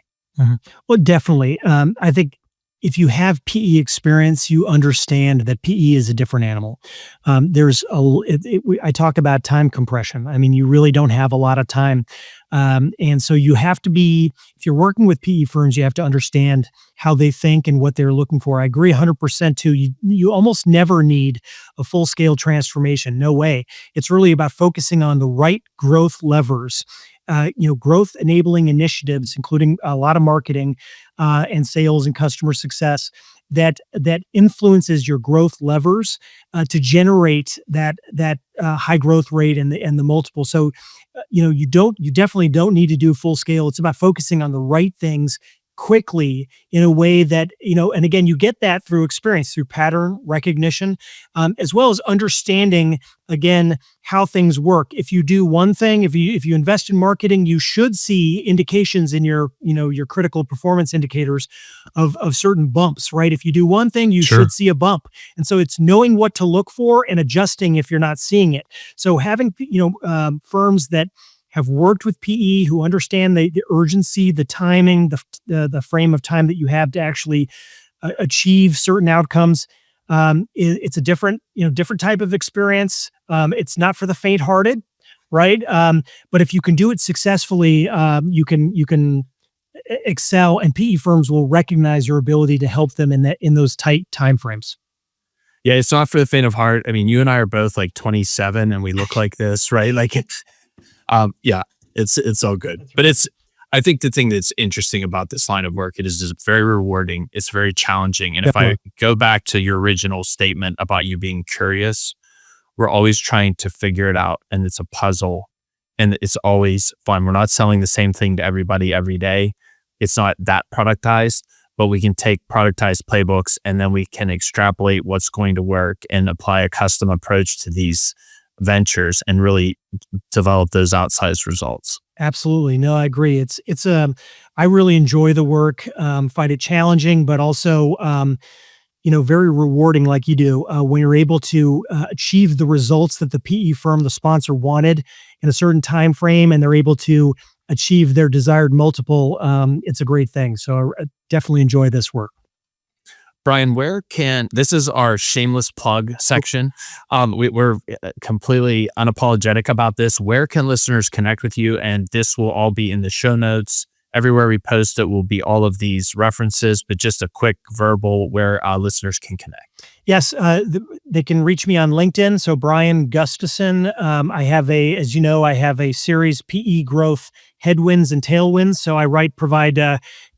B: Well, definitely. I think if you have PE experience, you understand that PE is a different animal. I talk about time compression. I mean, you really don't have a lot of time. And so you have to be, if you're working with PE firms, you have to understand how they think and what they're looking for. I agree 100% too. You almost never need a full scale transformation. No way. It's really about focusing on the right growth levers. Growth enabling initiatives, including a lot of marketing and sales and customer success that influences your growth levers to generate that high growth rate and the multiple. So, you definitely don't need to do full scale. It's about focusing on the right things quickly in a way that, and again, you get that through experience, through pattern recognition, as well as understanding, again, how things work. If you do one thing, if you invest in marketing, you should see indications in your critical performance indicators of certain bumps, right? If you do one thing, you
A: Sure.
B: should see a bump. And so it's knowing what to look for and adjusting if you're not seeing it. So having, firms that have worked with PE, who understand the urgency, the timing, the frame of time that you have to actually achieve certain outcomes. It's a different type of experience. It's not for the faint-hearted, right? But if you can do it successfully, you can excel, and PE firms will recognize your ability to help them in those tight timeframes.
A: Yeah, it's not for the faint of heart. I mean, you and I are both like 27 and we look like this, right? Like it's all good. But I think the thing that's interesting about this line of work, it is just very rewarding. It's very challenging. And if I go back to your original statement about you being curious, we're always trying to figure it out. And it's a puzzle and it's always fun. We're not selling the same thing to everybody every day. It's not that productized, but we can take productized playbooks and then we can extrapolate what's going to work and apply a custom approach to these ventures and really develop those outsized results.
B: Absolutely. No, I agree. I really enjoy the work, find it challenging, but also, very rewarding like you do, when you're able to achieve the results that the PE firm, the sponsor wanted in a certain time frame, and they're able to achieve their desired multiple. It's a great thing. So I definitely enjoy this work.
A: Brian, this is our shameless plug section. We're completely unapologetic about this. Where can listeners connect with you? And this will all be in the show notes. Everywhere we post it will be all of these references, but just a quick verbal where listeners can connect.
B: Yes, they can reach me on LinkedIn. So Brian Gustason. I have a series, PE Growth Headwinds and Tailwinds. So I provide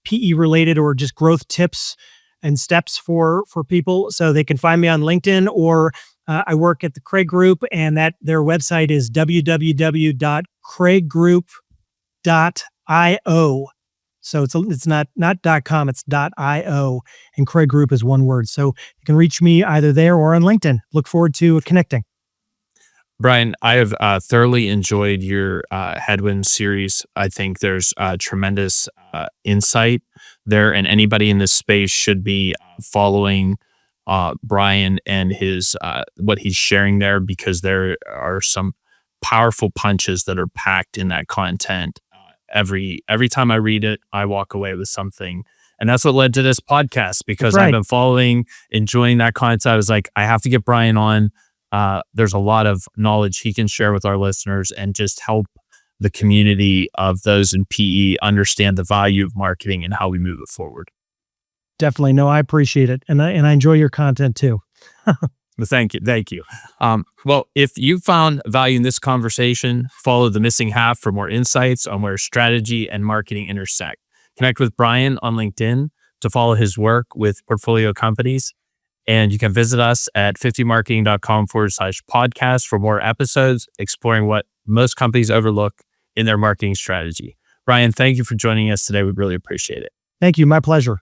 B: PE related or just growth tips and steps for people. So they can find me on LinkedIn, or I work at the Craig Group, and their website is www.craiggroup.io. So it's not .com, it's .io, and Craig Group is one word. So you can reach me either there or on LinkedIn. Look forward to connecting.
A: Brian, I have thoroughly enjoyed your Headwind series. I think there's tremendous insight there, and anybody in this space should be following Brian and his what he's sharing there, because there are some powerful punches that are packed in that content. Every time I read it, I walk away with something. And that's what led to this podcast, because I've been following, enjoying that content. I was like, I have to get Brian on. There's a lot of knowledge he can share with our listeners and just help the community of those in PE understand the value of marketing and how we move it forward.
B: Definitely. No, I appreciate it. And I enjoy your content too.
A: Well, thank you. Thank you. Well, if you found value in this conversation, follow The Missing Half for more insights on where strategy and marketing intersect. Connect with Brian on LinkedIn to follow his work with portfolio companies. And you can visit us at 50marketing.com/podcast for more episodes exploring what most companies overlook in their marketing strategy. Brian, thank you for joining us today. We really appreciate it.
B: Thank you. My pleasure.